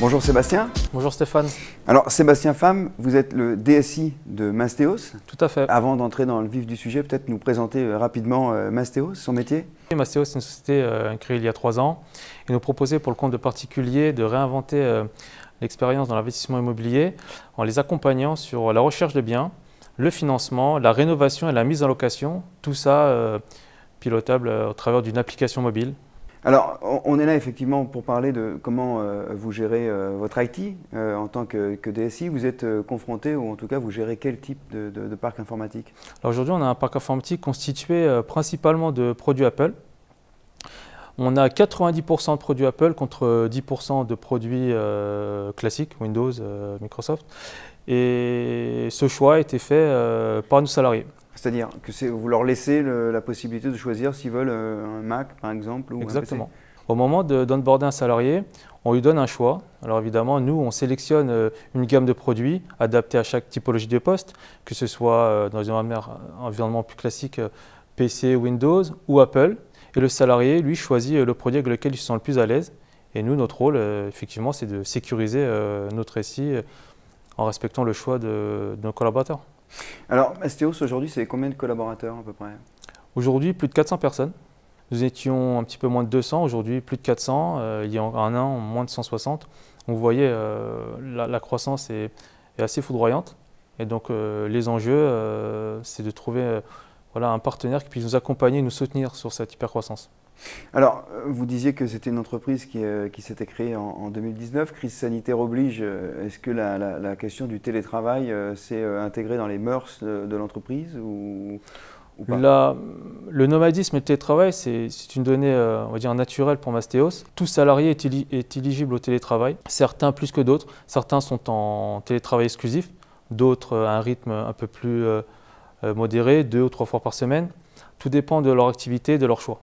Bonjour Sébastien. Bonjour Stéphane. Alors Sébastien Pham, vous êtes le DSI de Mastéos. Tout à fait. Avant d'entrer dans le vif du sujet, peut-être nous présenter rapidement Mastéos, son métier. Mastéos, c'est une société créée il y a 3 ans et nous proposait pour le compte de particuliers de réinventer l'expérience dans l'investissement immobilier en les accompagnant sur la recherche de biens, le financement, la rénovation et la mise en location, tout ça pilotable au travers d'une application mobile. Alors, on est là effectivement pour parler de comment vous gérez votre IT en tant que DSI. Vous êtes confronté, ou en tout cas vous gérez quel type de parc informatique? Alors aujourd'hui, on a un parc informatique constitué principalement de produits Apple. On a 90% de produits Apple contre 10% de produits classiques, Windows, Microsoft. Et ce choix a été fait par nos salariés. C'est-à-dire que vous leur laissez la possibilité de choisir s'ils veulent un Mac par exemple ou Exactement. un PC. Au moment d'onboarder un salarié, on lui donne un choix. Alors évidemment, nous, on sélectionne une gamme de produits adaptés à chaque typologie de poste, que ce soit dans un environnement plus classique, PC, Windows ou Apple. Et le salarié, lui, choisit le produit avec lequel il se sent le plus à l'aise. Et nous, notre rôle, effectivement, c'est de sécuriser notre SI en respectant le choix de nos collaborateurs. Alors, Mastéos, aujourd'hui, c'est combien de collaborateurs à peu près? Aujourd'hui, plus de 400 personnes. Nous étions un petit peu moins de 200, aujourd'hui plus de 400, il y a un an, moins de 160. Donc vous voyez, la croissance est assez foudroyante. Et donc les enjeux, c'est de trouver voilà, un partenaire qui puisse nous accompagner et nous soutenir sur cette hypercroissance. Alors, vous disiez que c'était une entreprise qui s'était créée en 2019. Crise sanitaire oblige. Est-ce que la question du télétravail s'est intégrée dans les mœurs de l'entreprise ou pas? Le nomadisme et le télétravail, c'est une donnée on va dire naturelle pour Mastéos. Tout salarié est éligible au télétravail, certains plus que d'autres. Certains sont en télétravail exclusif, d'autres à un rythme un peu plus modéré, 2 ou 3 fois par semaine. Tout dépend de leur activité et de leur choix.